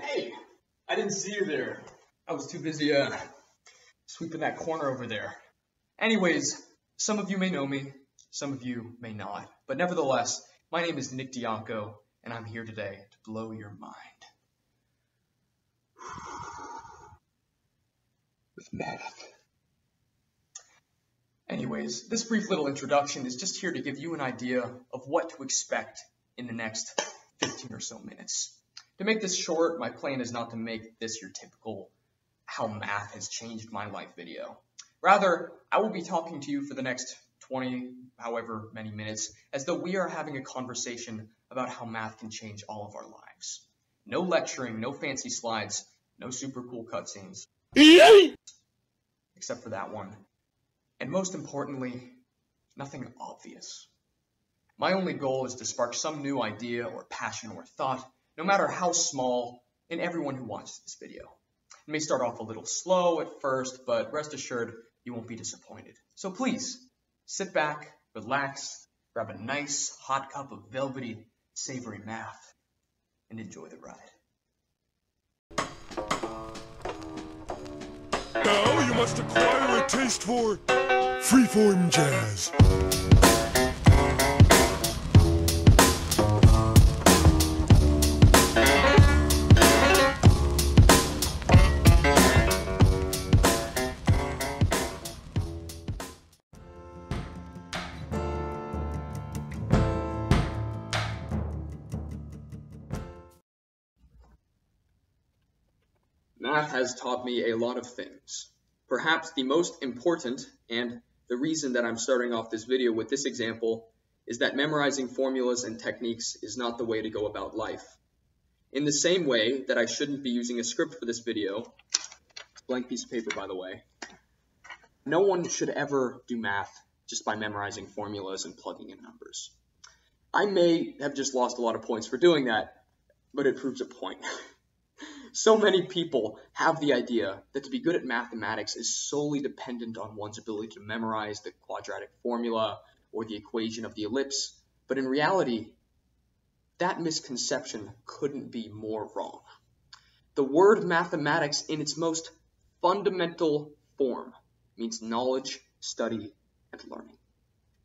hey, I didn't see you there. I was too busy sweeping that corner over there. Anyways, some of you may know me, some of you may not, but nevertheless, my name is Nick Dianco, and I'm here today to blow your mind. With math. Anyways, this brief little introduction is just here to give you an idea of what to expect in the next 15 or so minutes. To make this short, my plan is not to make this your typical how math has changed my life video. Rather, I will be talking to you for the next 20, however many minutes, as though we are having a conversation about how math can change all of our lives. No lecturing, no fancy slides, no super cool cutscenes. Except for that one. And most importantly, nothing obvious. My only goal is to spark some new idea or passion or thought, no matter how small, in everyone who watches this video. It may start off a little slow at first, but rest assured, you won't be disappointed. So please, sit back, relax, grab a nice hot cup of velvety, savory math, and enjoy the ride. Now you must acquire a taste for freeform jazz. Math has taught me a lot of things. Perhaps the most important, and the reason that I'm starting off this video with this example, is that memorizing formulas and techniques is not the way to go about life. In the same way that I shouldn't be using a script for this video, blank piece of paper by the way, no one should ever do math just by memorizing formulas and plugging in numbers. I may have just lost a lot of points for doing that, but it proves a point. So many people have the idea that to be good at mathematics is solely dependent on one's ability to memorize the quadratic formula or the equation of the ellipse, but in reality, that misconception couldn't be more wrong. The word mathematics in its most fundamental form means knowledge, study, and learning,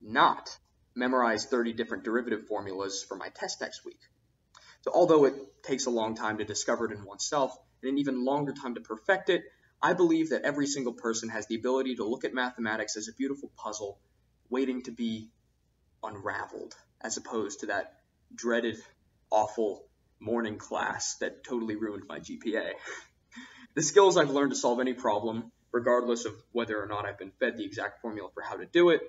not memorize 30 different derivative formulas for my test next week. So although it takes a long time to discover it in oneself, and an even longer time to perfect it, I believe that every single person has the ability to look at mathematics as a beautiful puzzle waiting to be unraveled, as opposed to that dreaded, awful morning class that totally ruined my GPA. The skills I've learned to solve any problem, regardless of whether or not I've been fed the exact formula for how to do it,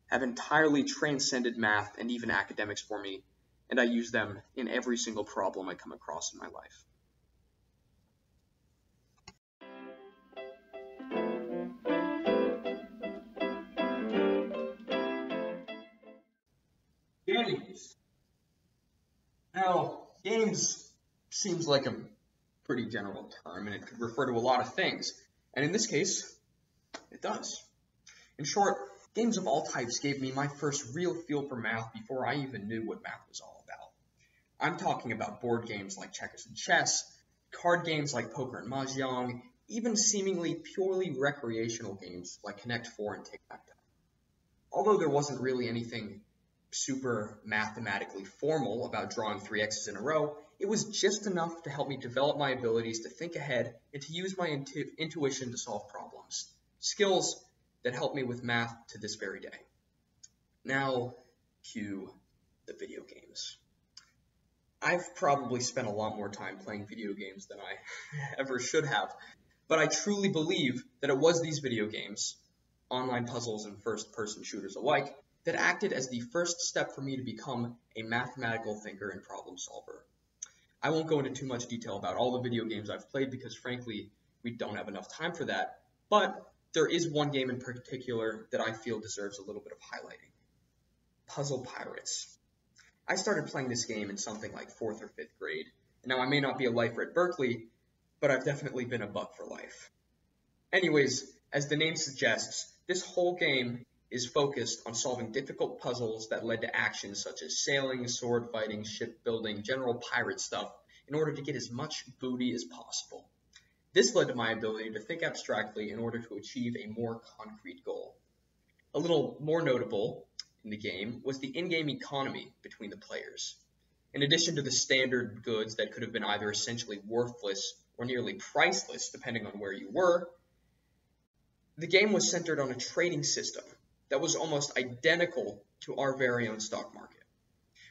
have entirely transcended math and even academics for me, and I use them in every single problem I come across in my life. Games. Now, games seems like a pretty general term, and it could refer to a lot of things, and in this case, it does. In short, games of all types gave me my first real feel for math before I even knew what math was all about. I'm talking about board games like checkers and chess, card games like poker and mahjong, even seemingly purely recreational games like Connect 4 and Tic-Tac-Toe. Although there wasn't really anything super mathematically formal about drawing 3 X's in a row, it was just enough to help me develop my abilities to think ahead and to use my intuition to solve problems. Skills that help me with math to this very day. Now, cue the video games. I've probably spent a lot more time playing video games than I ever should have, but I truly believe that it was these video games, online puzzles and first-person shooters alike, that acted as the first step for me to become a mathematical thinker and problem solver. I won't go into too much detail about all the video games I've played because frankly, we don't have enough time for that, but there is one game in particular that I feel deserves a little bit of highlighting. Puzzle Pirates. I started playing this game in something like 4th or 5th grade. Now, I may not be a lifer at Berkeley, but I've definitely been a buck for life. Anyways, as the name suggests, this whole game is focused on solving difficult puzzles that led to actions such as sailing, sword fighting, shipbuilding, general pirate stuff in order to get as much booty as possible. This led to my ability to think abstractly in order to achieve a more concrete goal. A little more notable in the game was the in-game economy between the players. In addition to the standard goods that could have been either essentially worthless or nearly priceless depending on where you were, the game was centered on a trading system that was almost identical to our very own stock market.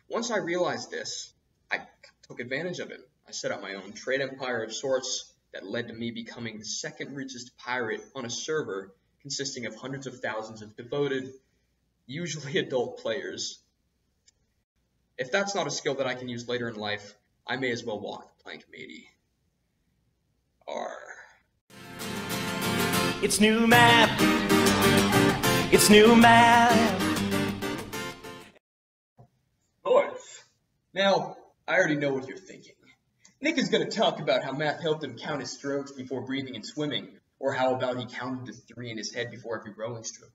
Once I realized this, I took advantage of it. I set up my own trade empire of sorts that led to me becoming the second richest pirate on a server consisting of hundreds of thousands of devoted, usually adult players. If that's not a skill that I can use later in life, I may as well walk the plank, matey. R. It's new math. It's new math. Boys, now I already know what you're thinking. Nick is going to talk about how math helped him count his strokes before breathing and swimming, or how about he counted to 3 in his head before every rowing stroke,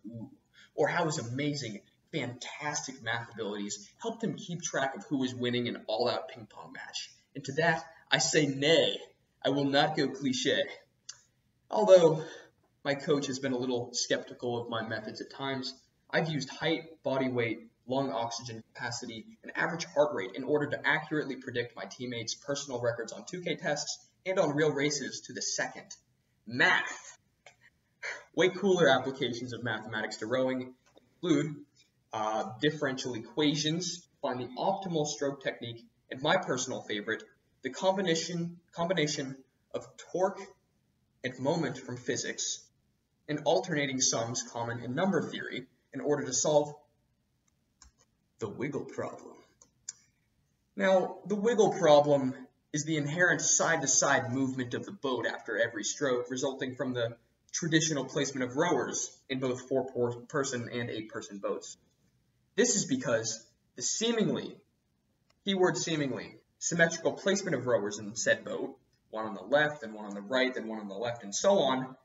or how his amazing, fantastic math abilities helped him keep track of who was winning an all-out ping pong match. And to that, I say nay, I will not go cliche. Although my coach has been a little skeptical of my methods at times, I've used height, body weight, lung oxygen capacity, and average heart rate in order to accurately predict my teammates' personal records on 2K tests and on real races to the second. Math. Way cooler applications of mathematics to rowing include differential equations to find the optimal stroke technique, and my personal favorite, the combination of torque and moment from physics, and alternating sums common in number theory in order to solve the wiggle problem. Now, the wiggle problem is the inherent side-to-side movement of the boat after every stroke, resulting from the traditional placement of rowers in both 4-person and 8-person boats. This is because the seemingly, keyword seemingly, symmetrical placement of rowers in said boat, one on the left and one on the right, then one on the left, and so on,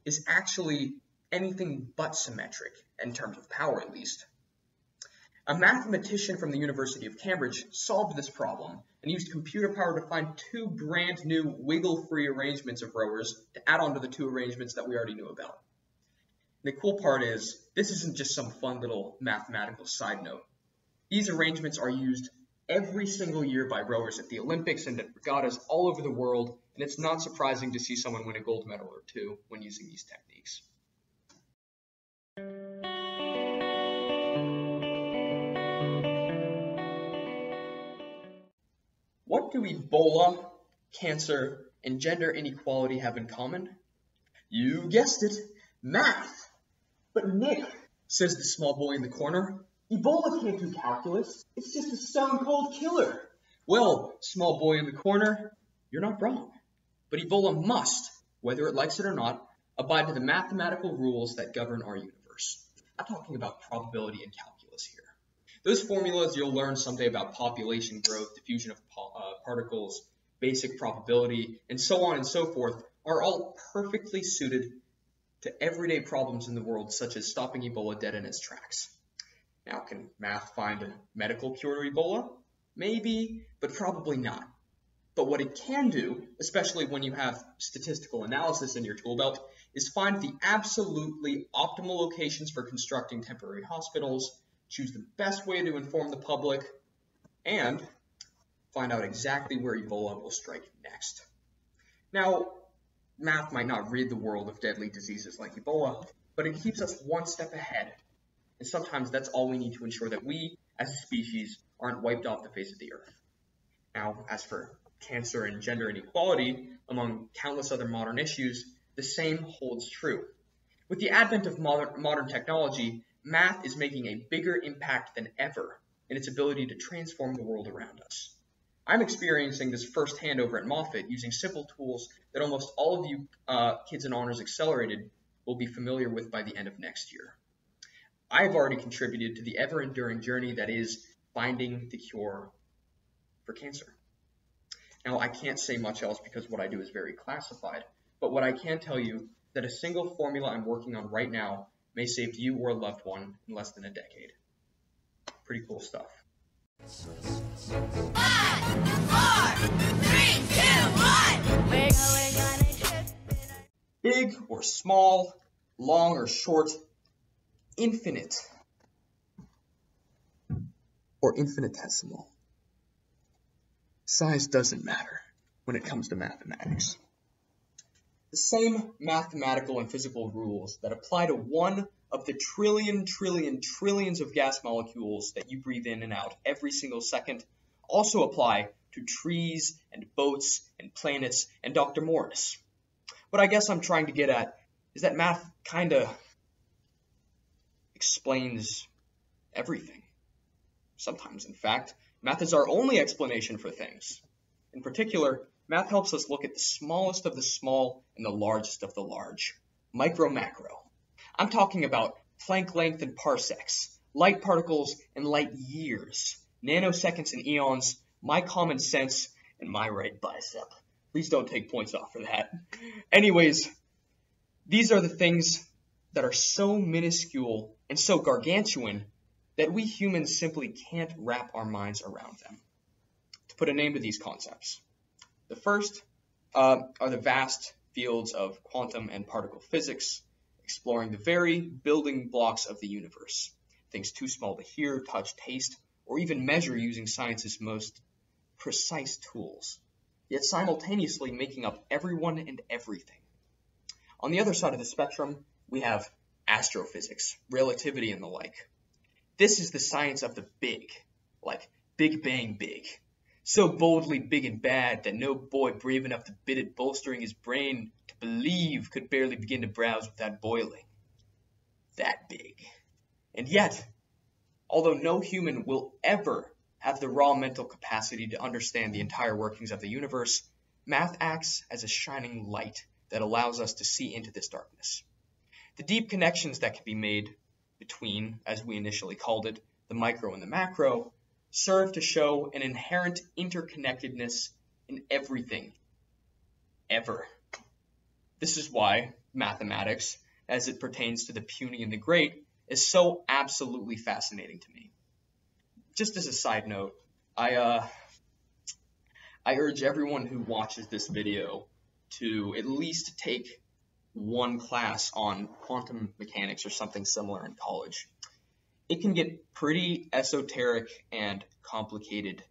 is actually anything but symmetric, in terms of power at least. A mathematician from the University of Cambridge solved this problem and used computer power to find 2 brand new wiggle-free arrangements of rowers to add on to the 2 arrangements that we already knew about. And the cool part is, this isn't just some fun little mathematical side note. These arrangements are used every single year by rowers at the Olympics and at regattas all over the world, and it's not surprising to see someone win a gold medal or 2 when using these techniques. What do Ebola, cancer, and gender inequality have in common? You guessed it, math. But Nick, says the small boy in the corner, Ebola can't do calculus. It's just a stone-cold killer. Well, small boy in the corner, you're not wrong. But Ebola must, whether it likes it or not, abide to the mathematical rules that govern our universe. I'm talking about probability and calculus here. Those formulas you'll learn someday about population growth, diffusion of particles, basic probability, and so on and so forth are all perfectly suited to everyday problems in the world, such as stopping Ebola dead in its tracks. Now, can math find a medical cure to Ebola? Maybe, but probably not. But what it can do, especially when you have statistical analysis in your tool belt, is find the absolutely optimal locations for constructing temporary hospitals, choose the best way to inform the public, and find out exactly where Ebola will strike next. Now, math might not rid the world of deadly diseases like Ebola, but it keeps us one step ahead. And sometimes that's all we need to ensure that we, as a species, aren't wiped off the face of the earth. Now, as for cancer and gender inequality, among countless other modern issues, the same holds true. With the advent of modern technology, math is making a bigger impact than ever in its ability to transform the world around us. I'm experiencing this firsthand over at Moffitt using simple tools that almost all of you kids in Honors Accelerated will be familiar with by the end of next year. I have already contributed to the ever-enduring journey that is finding the cure for cancer. Now, I can't say much else because what I do is very classified, but what I can tell you is that a single formula I'm working on right now may save you or a loved one in less than a decade. Pretty cool stuff. 5, 4, 3, big or small, long or short, infinite or infinitesimal. Size doesn't matter when it comes to mathematics. The same mathematical and physical rules that apply to one of the trillions of gas molecules that you breathe in and out every single second also apply to trees and boats and planets and Dr. Morris. What I guess I'm trying to get at is that math kind of explains everything. Sometimes, in fact, math is our only explanation for things. In particular, math helps us look at the smallest of the small and the largest of the large. Micro, macro. I'm talking about Planck length and parsecs, light particles and light years, nanoseconds and eons, my common sense, and my right bicep. Please don't take points off for that. Anyways, these are the things that are so minuscule and so gargantuan that we humans simply can't wrap our minds around them. To put a name to these concepts, the first are the vast fields of quantum and particle physics, exploring the very building blocks of the universe, things too small to hear, touch, taste, or even measure using science's most precise tools, yet simultaneously making up everyone and everything. On the other side of the spectrum, we have astrophysics, relativity, and the like. This is the science of the big, like Big Bang big. So boldly big and bad that no boy brave enough to bid it bolstering his brain to believe could barely begin to browse without boiling. That big. And yet, although no human will ever have the raw mental capacity to understand the entire workings of the universe, math acts as a shining light that allows us to see into this darkness. The deep connections that can be made between, as we initially called it, the micro and the macro, serve to show an inherent interconnectedness in everything, ever. This is why mathematics, as it pertains to the puny and the great, is so absolutely fascinating to me. Just as a side note, I urge everyone who watches this video to at least take one class on quantum mechanics or something similar in college. It can get pretty esoteric and complicated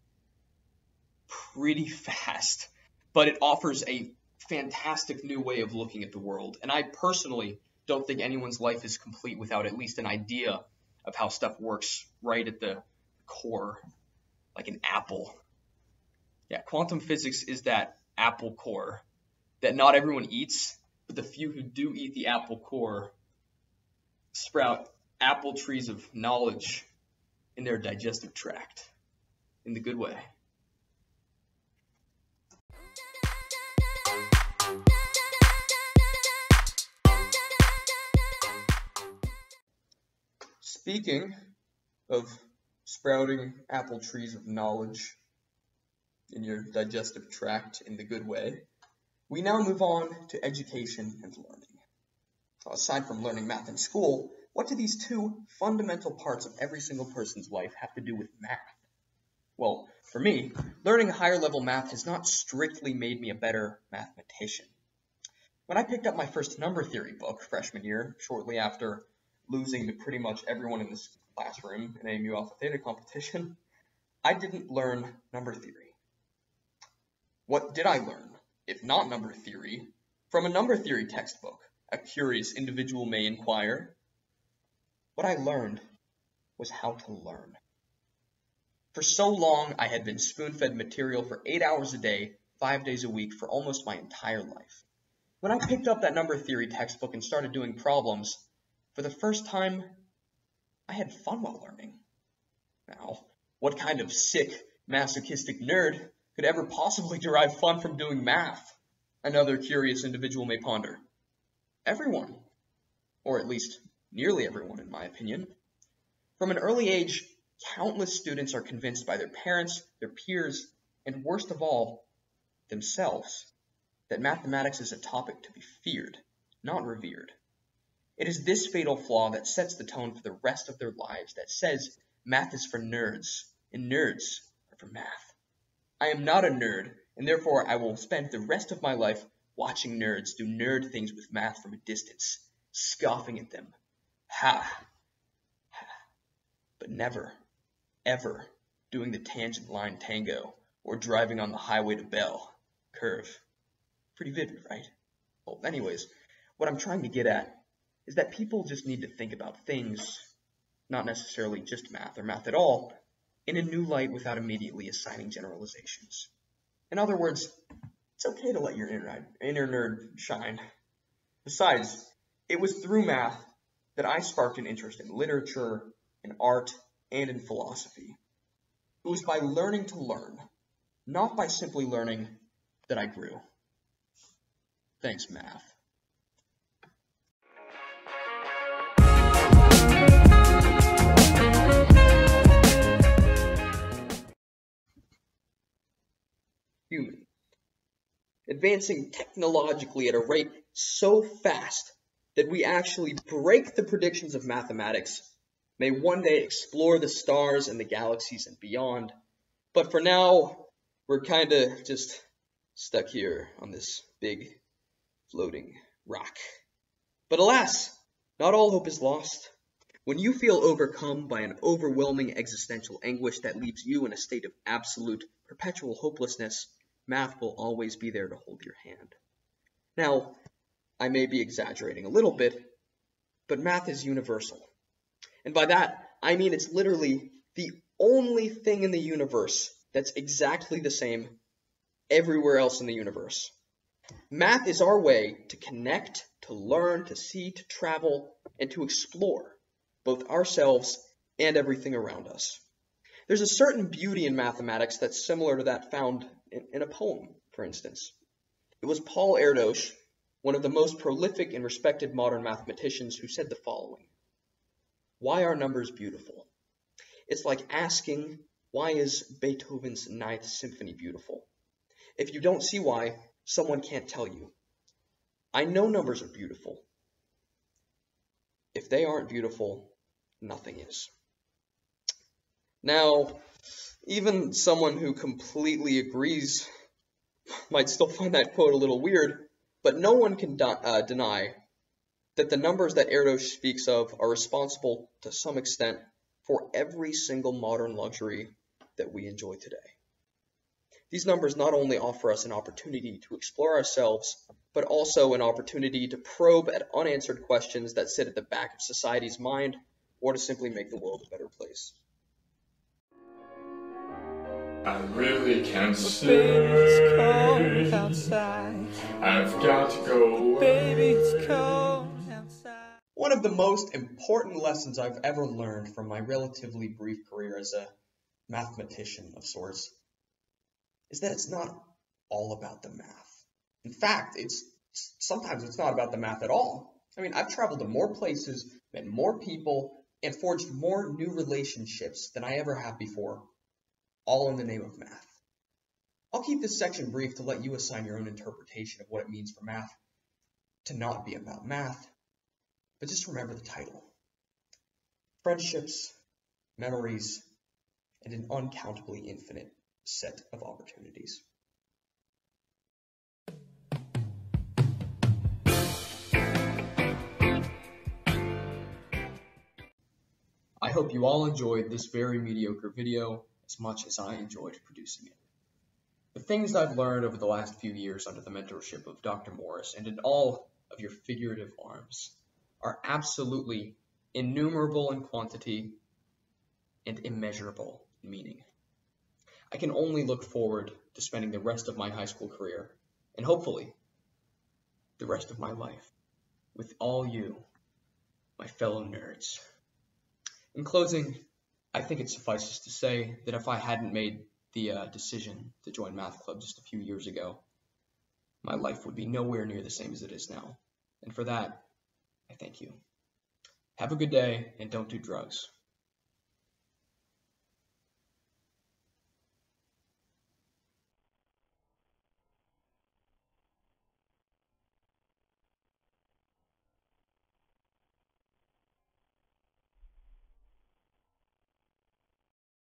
pretty fast, but it offers a fantastic new way of looking at the world. And I personally don't think anyone's life is complete without at least an idea of how stuff works right at the core, like an apple. Yeah, quantum physics is that apple core that not everyone eats, but the few who do eat the apple core sprout apple trees of knowledge in their digestive tract, in the good way. Speaking of sprouting apple trees of knowledge in your digestive tract in the good way, we now move on to education and learning. Aside from learning math in school, what do these two fundamental parts of every single person's life have to do with math? Well, for me, learning higher level math has not strictly made me a better mathematician. When I picked up my first number theory book freshman year, shortly after losing to pretty much everyone in this classroom in a mu alpha theta competition, I didn't learn number theory. What did I learn, if not number theory, from a number theory textbook? A curious individual may inquire. What I learned was how to learn. For so long, I had been spoon-fed material for 8 hours a day, 5 days a week for almost my entire life. When I picked up that number theory textbook and started doing problems, for the first time, I had fun while learning. Now, what kind of sick, masochistic nerd could ever possibly derive fun from doing math? Another curious individual may ponder. Everyone, or at least nearly everyone in my opinion. From an early age, countless students are convinced by their parents, their peers, and worst of all, themselves, that mathematics is a topic to be feared, not revered. It is this fatal flaw that sets the tone for the rest of their lives, that says math is for nerds, and nerds are for math. I am not a nerd, and therefore I will spend the rest of my life watching nerds do nerd things with math from a distance, scoffing at them. Ha! But never, ever doing the tangent line tango or driving on the highway to Bell curve. Pretty vivid, right? Well, anyways, what I'm trying to get at is that people just need to think about things, not necessarily just math or math at all, in a new light without immediately assigning generalizations. In other words, it's okay to let your inner nerd shine. Besides, it was through math that I sparked an interest in literature, in art, and in philosophy. It was by learning to learn, not by simply learning, that I grew. Thanks, math. Human. Advancing technologically at a rate so fast that we actually break the predictions of mathematics, may one day explore the stars and the galaxies and beyond. But for now, we're kind of just stuck here on this big floating rock. But alas, not all hope is lost. When you feel overcome by an overwhelming existential anguish that leaves you in a state of absolute, perpetual hopelessness, math will always be there to hold your hand. Now, I may be exaggerating a little bit, but math is universal. And by that, I mean it's literally the only thing in the universe that's exactly the same everywhere else in the universe. Math is our way to connect, to learn, to see, to travel, and to explore both ourselves and everything around us. There's a certain beauty in mathematics that's similar to that found in a poem, for instance. It was Paul Erdős, one of the most prolific and respected modern mathematicians, who said the following: "Why are numbers beautiful? It's like asking, why is Beethoven's Ninth Symphony beautiful? If you don't see why, someone can't tell you. I know numbers are beautiful. If they aren't beautiful, nothing is." Now, even someone who completely agrees might still find that quote a little weird, but no one can deny that the numbers that Erdős speaks of are responsible to some extent for every single modern luxury that we enjoy today. These numbers not only offer us an opportunity to explore ourselves, but also an opportunity to probe at unanswered questions that sit at the back of society's mind, or to simply make the world a better place. I really can't Baby, it's cold stay. outside. I've got to go. Baby, it's cold outside. One of the most important lessons I've ever learned from my relatively brief career as a mathematician of sorts is that it's not all about the math. In fact, sometimes it's not about the math at all. I mean, I've traveled to more places, met more people, and forged more new relationships than I ever have before, all in the name of math. I'll keep this section brief to let you assign your own interpretation of what it means for math to not be about math, but just remember the title: friendships, memories, and an uncountably infinite set of opportunities. I hope you all enjoyed this very mediocre video as much as I enjoyed producing it. The things I've learned over the last few years under the mentorship of Dr. Morris and in all of your figurative arms are absolutely innumerable in quantity and immeasurable in meaning. I can only look forward to spending the rest of my high school career, and hopefully the rest of my life, with all you, my fellow nerds. In closing, I think it suffices to say that if I hadn't made the decision to join Math Club just a few years ago, my life would be nowhere near the same as it is now. And for that, I thank you. Have a good day, and don't do drugs.